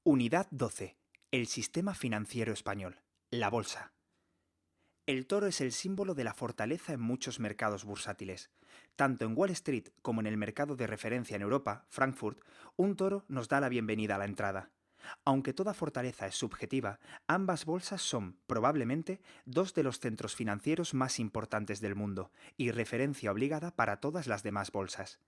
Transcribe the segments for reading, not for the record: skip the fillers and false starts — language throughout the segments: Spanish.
Unidad 12. El sistema financiero español. La bolsa. El toro es el símbolo de la fortaleza en muchos mercados bursátiles. Tanto en Wall Street como en el mercado de referencia en Europa, Frankfurt, un toro nos da la bienvenida a la entrada. Aunque toda fortaleza es subjetiva, ambas bolsas son, probablemente, dos de los centros financieros más importantes del mundo y referencia obligada para todas las demás bolsas.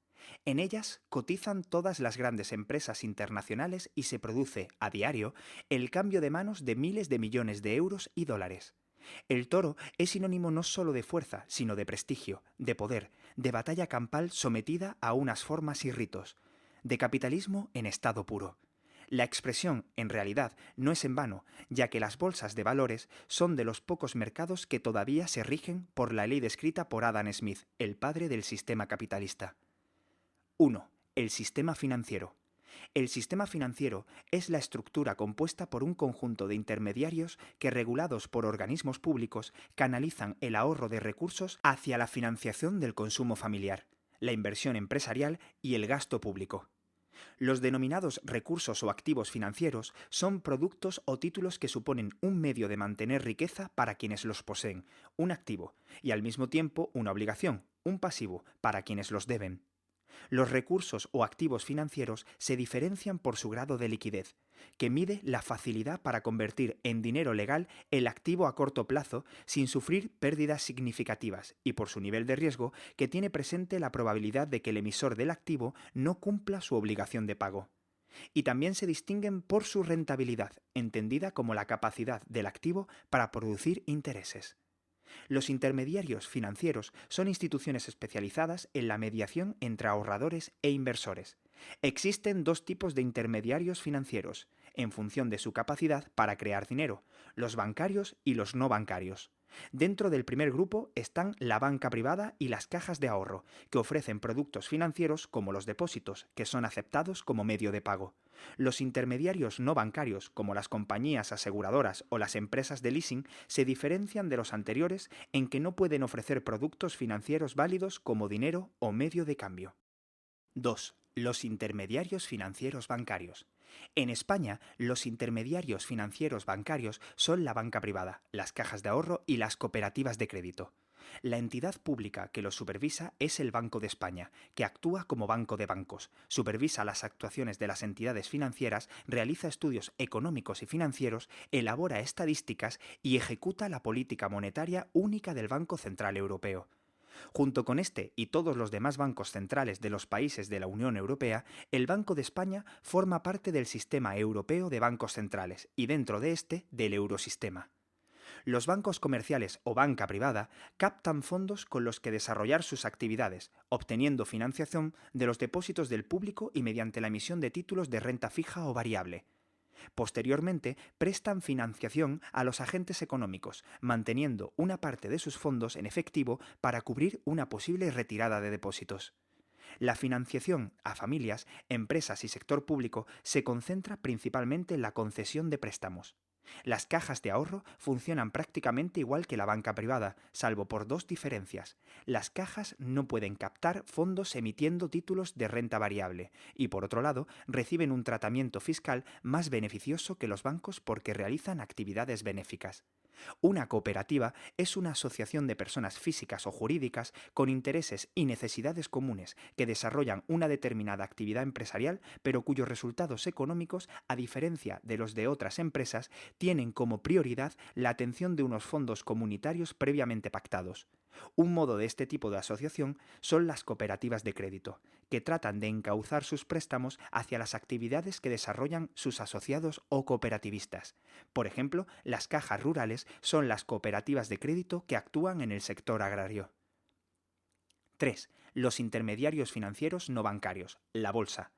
En ellas cotizan todas las grandes empresas internacionales y se produce, a diario, el cambio de manos de miles de millones de euros y dólares. El toro es sinónimo no solo de fuerza, sino de prestigio, de poder, de batalla campal sometida a unas formas y ritos, de capitalismo en estado puro. La expresión, en realidad, no es en vano, ya que las bolsas de valores son de los pocos mercados que todavía se rigen por la ley descrita por Adam Smith, el padre del sistema capitalista. 1. El sistema financiero. El sistema financiero es la estructura compuesta por un conjunto de intermediarios que, regulados por organismos públicos, canalizan el ahorro de recursos hacia la financiación del consumo familiar, la inversión empresarial y el gasto público. Los denominados recursos o activos financieros son productos o títulos que suponen un medio de mantener riqueza para quienes los poseen, un activo, y al mismo tiempo una obligación, un pasivo, para quienes los deben. Los recursos o activos financieros se diferencian por su grado de liquidez, que mide la facilidad para convertir en dinero legal el activo a corto plazo sin sufrir pérdidas significativas, y por su nivel de riesgo, que tiene presente la probabilidad de que el emisor del activo no cumpla su obligación de pago. Y también se distinguen por su rentabilidad, entendida como la capacidad del activo para producir intereses. Los intermediarios financieros son instituciones especializadas en la mediación entre ahorradores e inversores. Existen dos tipos de intermediarios financieros, en función de su capacidad para crear dinero, los bancarios y los no bancarios. Dentro del primer grupo están la banca privada y las cajas de ahorro, que ofrecen productos financieros como los depósitos, que son aceptados como medio de pago. Los intermediarios no bancarios, como las compañías aseguradoras o las empresas de leasing, se diferencian de los anteriores en que no pueden ofrecer productos financieros válidos como dinero o medio de cambio. 2. Los intermediarios financieros bancarios. En España, los intermediarios financieros bancarios son la banca privada, las cajas de ahorro y las cooperativas de crédito. La entidad pública que los supervisa es el Banco de España, que actúa como banco de bancos, supervisa las actuaciones de las entidades financieras, realiza estudios económicos y financieros, elabora estadísticas y ejecuta la política monetaria única del Banco Central Europeo. Junto con este y todos los demás bancos centrales de los países de la Unión Europea, el Banco de España forma parte del Sistema Europeo de Bancos Centrales y dentro de este del Eurosistema. Los bancos comerciales o banca privada captan fondos con los que desarrollar sus actividades, obteniendo financiación de los depósitos del público y mediante la emisión de títulos de renta fija o variable. Posteriormente, prestan financiación a los agentes económicos, manteniendo una parte de sus fondos en efectivo para cubrir una posible retirada de depósitos. La financiación a familias, empresas y sector público se concentra principalmente en la concesión de préstamos. Las cajas de ahorro funcionan prácticamente igual que la banca privada, salvo por dos diferencias. Las cajas no pueden captar fondos emitiendo títulos de renta variable y, por otro lado, reciben un tratamiento fiscal más beneficioso que los bancos porque realizan actividades benéficas. Una cooperativa es una asociación de personas físicas o jurídicas con intereses y necesidades comunes que desarrollan una determinada actividad empresarial, pero cuyos resultados económicos, a diferencia de los de otras empresas, tienen como prioridad la atención de unos fondos comunitarios previamente pactados. Un modo de este tipo de asociación son las cooperativas de crédito, que tratan de encauzar sus préstamos hacia las actividades que desarrollan sus asociados o cooperativistas. Por ejemplo, las cajas rurales son las cooperativas de crédito que actúan en el sector agrario. 3. Los intermediarios financieros no bancarios, la bolsa.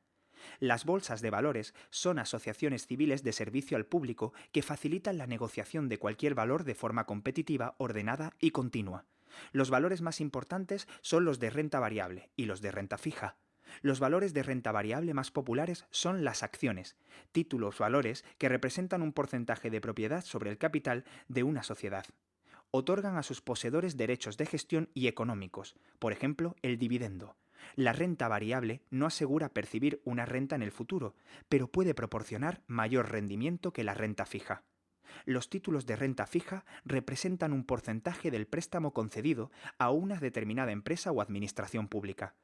Las bolsas de valores son asociaciones civiles de servicio al público que facilitan la negociación de cualquier valor de forma competitiva, ordenada y continua. Los valores más importantes son los de renta variable y los de renta fija. Los valores de renta variable más populares son las acciones, títulos valores que representan un porcentaje de propiedad sobre el capital de una sociedad. Otorgan a sus poseedores derechos de gestión y económicos, por ejemplo, el dividendo. La renta variable no asegura percibir una renta en el futuro, pero puede proporcionar mayor rendimiento que la renta fija. Los títulos de renta fija representan un porcentaje del préstamo concedido a una determinada empresa o administración pública.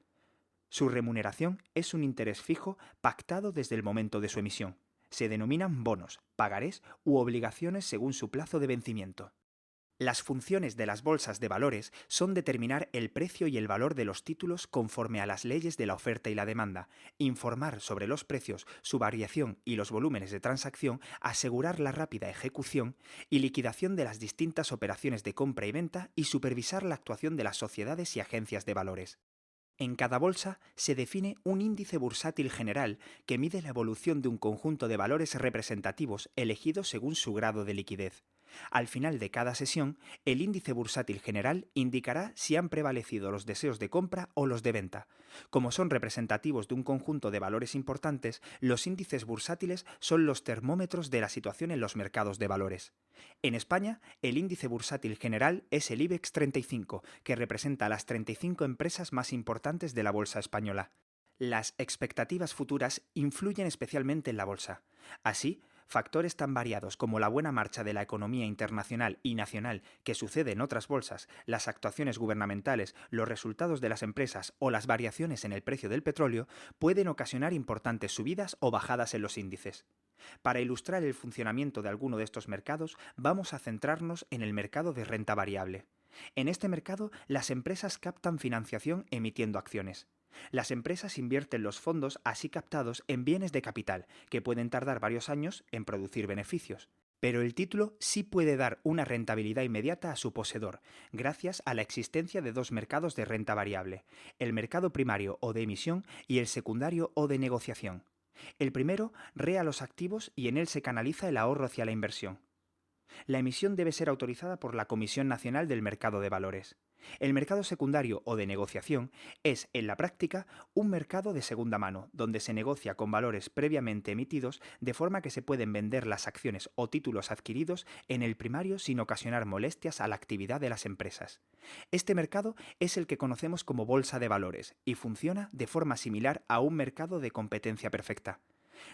Su remuneración es un interés fijo pactado desde el momento de su emisión. Se denominan bonos, pagarés u obligaciones según su plazo de vencimiento. Las funciones de las bolsas de valores son determinar el precio y el valor de los títulos conforme a las leyes de la oferta y la demanda, informar sobre los precios, su variación y los volúmenes de transacción, asegurar la rápida ejecución y liquidación de las distintas operaciones de compra y venta y supervisar la actuación de las sociedades y agencias de valores. En cada bolsa se define un índice bursátil general que mide la evolución de un conjunto de valores representativos elegidos según su grado de liquidez. Al final de cada sesión, el índice bursátil general indicará si han prevalecido los deseos de compra o los de venta. Como son representativos de un conjunto de valores importantes, los índices bursátiles son los termómetros de la situación en los mercados de valores. En España, el índice bursátil general es el IBEX 35, que representa a las 35 empresas más importantes de la bolsa española. Las expectativas futuras influyen especialmente en la bolsa. Así, factores tan variados como la buena marcha de la economía internacional y nacional que sucede en otras bolsas, las actuaciones gubernamentales, los resultados de las empresas o las variaciones en el precio del petróleo pueden ocasionar importantes subidas o bajadas en los índices. Para ilustrar el funcionamiento de alguno de estos mercados, vamos a centrarnos en el mercado de renta variable. En este mercado, las empresas captan financiación emitiendo acciones. Las empresas invierten los fondos así captados en bienes de capital, que pueden tardar varios años en producir beneficios. Pero el título sí puede dar una rentabilidad inmediata a su poseedor, gracias a la existencia de dos mercados de renta variable, el mercado primario o de emisión y el secundario o de negociación. El primero rea los activos y en él se canaliza el ahorro hacia la inversión. La emisión debe ser autorizada por la Comisión Nacional del Mercado de Valores. El mercado secundario o de negociación es, en la práctica, un mercado de segunda mano, donde se negocia con valores previamente emitidos de forma que se pueden vender las acciones o títulos adquiridos en el primario sin ocasionar molestias a la actividad de las empresas. Este mercado es el que conocemos como bolsa de valores y funciona de forma similar a un mercado de competencia perfecta.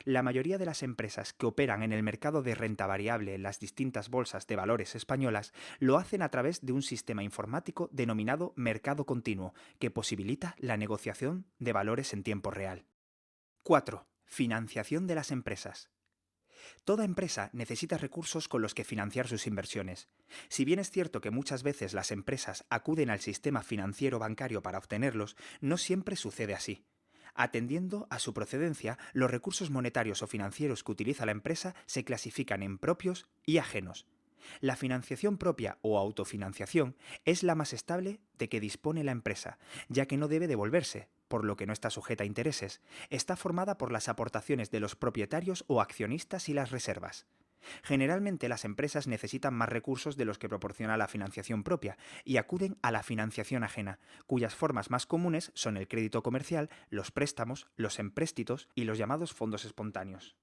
La mayoría de las empresas que operan en el mercado de renta variable en las distintas bolsas de valores españolas lo hacen a través de un sistema informático denominado mercado continuo, que posibilita la negociación de valores en tiempo real. 4. Financiación de las empresas. Toda empresa necesita recursos con los que financiar sus inversiones. Si bien es cierto que muchas veces las empresas acuden al sistema financiero bancario para obtenerlos, no siempre sucede así. Atendiendo a su procedencia, los recursos monetarios o financieros que utiliza la empresa se clasifican en propios y ajenos. La financiación propia o autofinanciación es la más estable de que dispone la empresa, ya que no debe devolverse, por lo que no está sujeta a intereses. Está formada por las aportaciones de los propietarios o accionistas y las reservas. Generalmente las empresas necesitan más recursos de los que proporciona la financiación propia y acuden a la financiación ajena, cuyas formas más comunes son el crédito comercial, los préstamos, los empréstitos y los llamados fondos espontáneos.